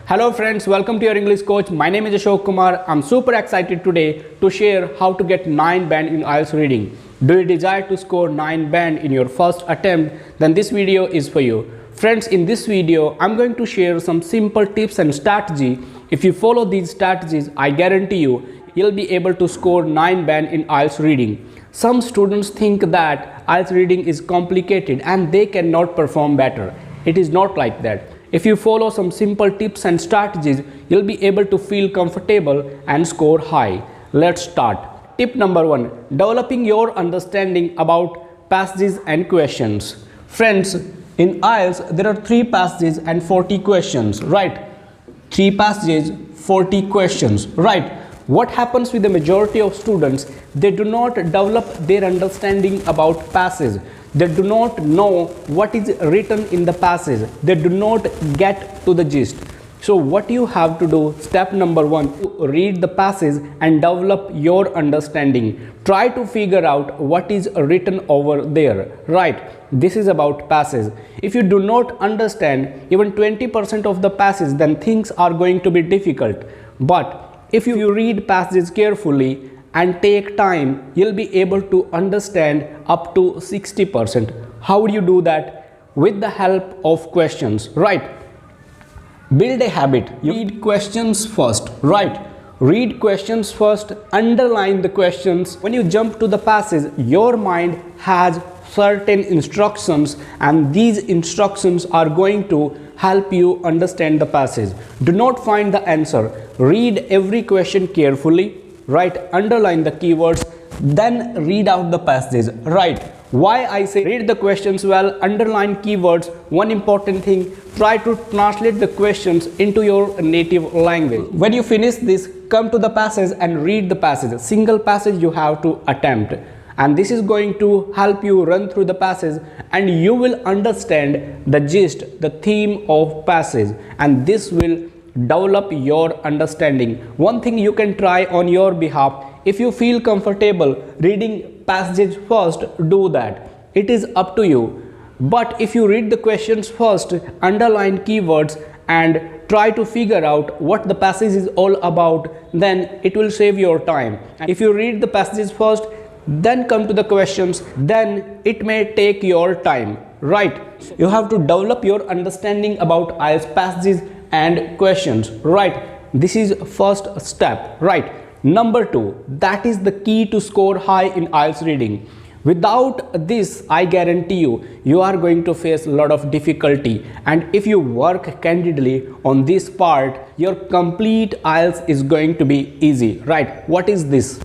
Hello friends, welcome to your English coach. My name is Ashok Kumar. I'm super excited today to share how to get 9 band in IELTS reading. Do you desire to score 9 band in your first attempt? Then this video is for you. Friends, in this video, I'm going to share some simple tips and strategy. If you follow these strategies, I guarantee you'll be able to score 9 band in IELTS reading. Some students think that IELTS reading is complicated and they cannot perform better. It is not like that. If you follow some simple tips and strategies, you'll be able to feel comfortable and score high. Let's start. Tip number 1. Developing your understanding about passages and questions. Friends, in IELTS, there are 3 passages and 40 questions, right? 3 passages, 40 questions, right? What happens with the majority of students? They do not develop their understanding about passages. They do not know what is written in the passage. They do not get to the gist. So what you have to do, step number 1, read the passage and develop your understanding. Try to figure out what is written over there, right? This is about passage. If you do not understand even 20% of the passage, then things are going to be difficult. But if you read passages carefully and take time, you'll be able to understand up to 60%. How would you do that? With the help of questions, right? Build a habit. You read questions first, right? Read questions first, underline the questions. When you jump to the passage, your mind has certain instructions and these instructions are going to help you understand the passage. Do not find the answer. Read every question carefully, right? Underline the keywords, then read out the passages, right? Why I say read the questions well, underline keywords. One important thing, try to translate the questions into your native language. When you finish this, come to the passage and read the passage. A single passage you have to attempt. And this is going to help you run through the passage and you will understand the gist, the theme of passage, and this will develop your understanding. One thing you can try on your behalf, if you feel comfortable reading passages first, do that. It is up to you. But if you read the questions first, underline keywords and try to figure out what the passage is all about, then it will save your time. If you read the passages first, then come to the questions, then it may take your time, right? You have to develop your understanding about IELTS passages and questions, right? This is first step, right? Number 2, that is the key to score high in IELTS reading. Without this, I guarantee you are going to face a lot of difficulty, and if you work candidly on this part, your complete IELTS is going to be easy, right? What is this?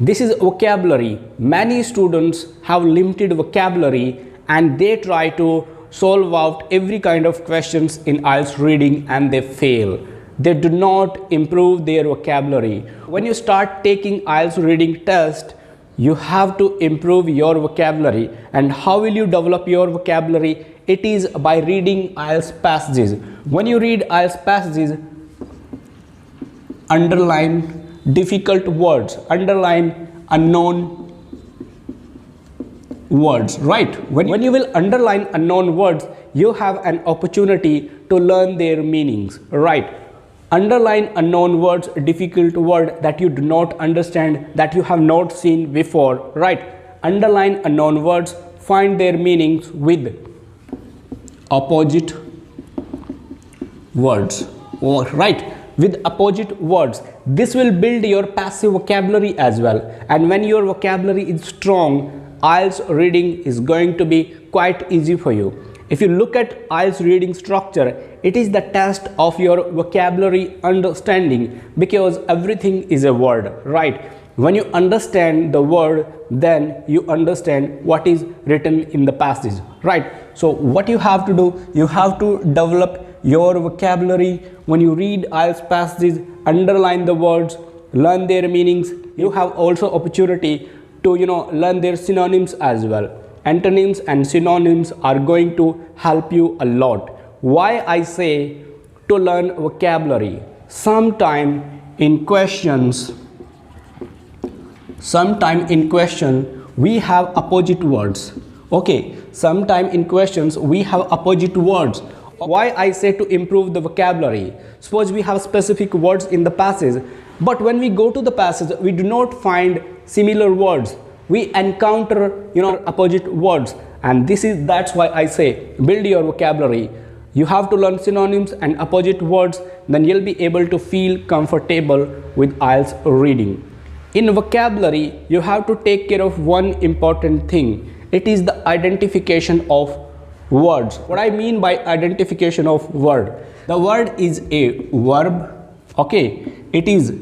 This is vocabulary. Many students have limited vocabulary and they try to solve out every kind of questions in IELTS reading and they fail. They do not improve their vocabulary. When you start taking IELTS reading test, you have to improve your vocabulary. And how will you develop your vocabulary? It is by reading IELTS passages. When you read IELTS passages, underline difficult words, underline unknown words, right? When you will underline unknown words, you have an opportunity to learn their meanings, right? Underline unknown words, difficult word that you do not understand, that you have not seen before, right? Underline unknown words, find their meanings with opposite words, right? With opposite words. This will build your passive vocabulary as well. And when your vocabulary is strong, IELTS reading is going to be quite easy for you. If you look at IELTS reading structure, it is the test of your vocabulary understanding because everything is a word, right? When you understand the word, then you understand what is written in the passage, right? So what you have to do, you have to develop your vocabulary. When you read IELTS passages, underline the words, learn their meanings. You have also opportunity to learn their synonyms as well. Antonyms and synonyms are going to help you a lot. Why I say to learn vocabulary? Sometime in questions we have opposite words. Okay, sometime in questions we have opposite words. Why I say to improve the vocabulary? Suppose we have specific words in the passage, but when we go to the passage, we do not find similar words. We encounter, opposite words, and that's why I say build your vocabulary. You have to learn synonyms and opposite words, then you'll be able to feel comfortable with IELTS reading. In vocabulary, you have to take care of one important thing. It is the identification of words. What I mean by identification of word, the word is a verb, okay? It is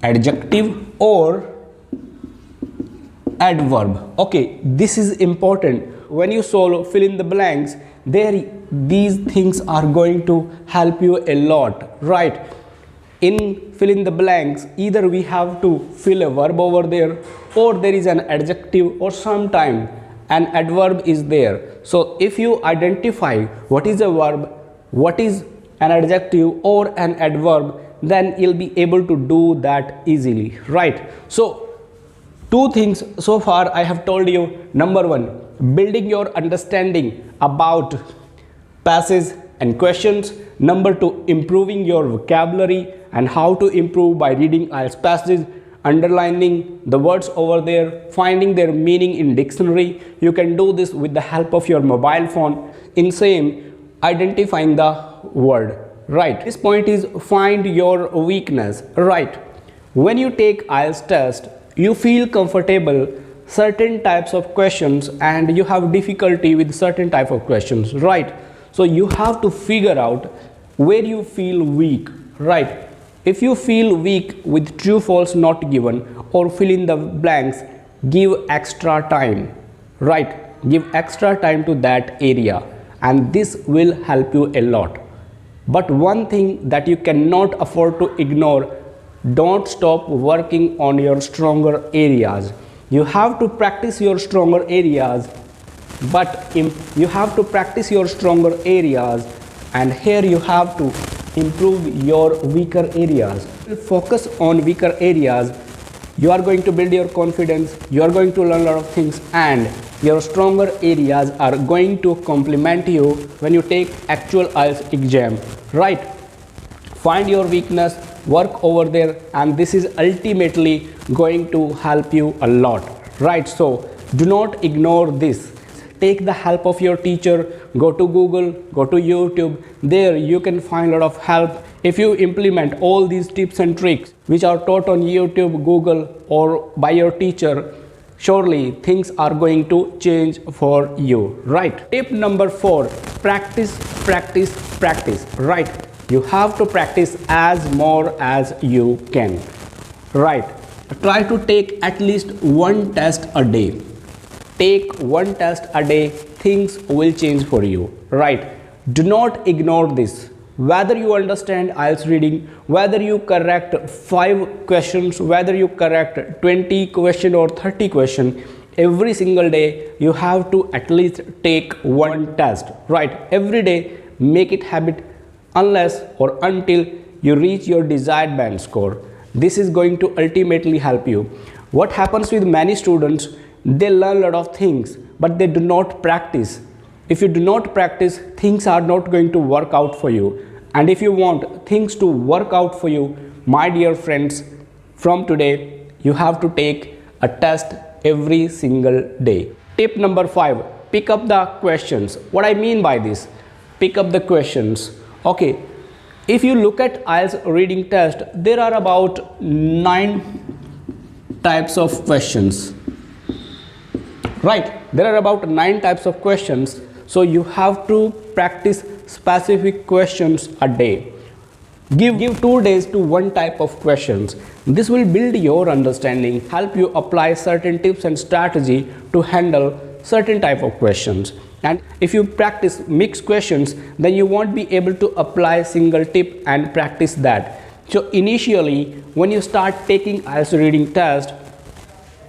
adjective or adverb, okay? This is important. When you solve fill in the blanks, these things are going to help you a lot, right? In fill in the blanks, either we have to fill a verb over there, or there is an adjective, or sometime an adverb is there. So if you identify what is a verb, what is an adjective or an adverb, then you'll be able to do that easily, right? So two things so far I have told you. Number one, building your understanding about passage and questions. Number two, improving your vocabulary and how to improve by reading IELTS passages, underlining the words over there, finding their meaning in dictionary. You can do this with the help of your mobile phone. In same, identifying the word, right? This point is find your weakness, right? When you take IELTS test, you feel comfortable certain types of questions and you have difficulty with certain type of questions, right? So you have to figure out where you feel weak, right? If you feel weak with true false not given or fill in the blanks, give extra time, right? Give extra time to that area, and this will help you a lot. But one thing that you cannot afford to ignore, don't stop working on your stronger areas. You have to practice your stronger areas, but you have to practice your stronger areas, and here you have to improve your weaker areas. Focus on weaker areas. You are going to build your confidence, you are going to learn a lot of things, and your stronger areas are going to complement you when you take actual IELTS exam, right? Find your weakness, work over there, and this is ultimately going to help you a lot, right? So do not ignore this. Take the help of your teacher, go to Google, go to YouTube. There you can find a lot of help. If you implement all these tips and tricks which are taught on YouTube, Google, or by your teacher, surely things are going to change for you, right? Tip number 4, practice, practice, practice, right? You have to practice as more as you can, right? Try to take at least one test a day. Take one test a day, things will change for you, right? Do not ignore this. Whether you understand IELTS reading, whether you correct 5 questions, whether you correct 20 question or 30 question, every single day you have to at least take one test, right? Every day, make it habit unless or until you reach your desired band score. This is going to ultimately help you. What happens with many students, they learn a lot of things, but they do not practice. If you do not practice, things are not going to work out for you. And if you want things to work out for you, my dear friends, from today, you have to take a test every single day. Tip number 5, pick up the questions. What I mean by this, pick up the questions. Okay, if you look at IELTS reading test, there are about 9 types of questions. Right, there are about 9 types of questions, so you have to practice specific questions a day. Give 2 days to one type of questions. This will build your understanding, help you apply certain tips and strategy to handle certain type of questions. And if you practice mixed questions, then you won't be able to apply single tip and practice that. So initially, when you start taking IELTS reading test,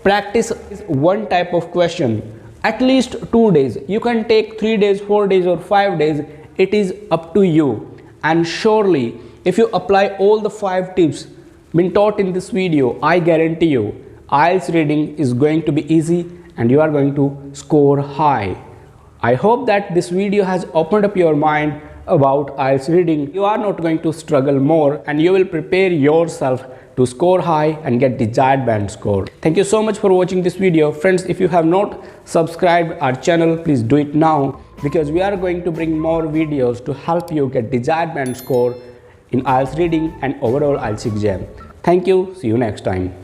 practice one type of question at least 2 days. You can take 3 days, 4 days, or 5 days. It is up to you. And surely, if you apply all the 5 tips been taught in this video, I guarantee you, IELTS reading is going to be easy and you are going to score high. I hope that this video has opened up your mind about IELTS reading. You are not going to struggle more and you will prepare yourself to score high and get desired band score. Thank you so much for watching this video. Friends, if you have not subscribed our channel, please do it now, because we are going to bring more videos to help you get desired band score in IELTS reading and overall IELTS exam. Thank you. See you next time.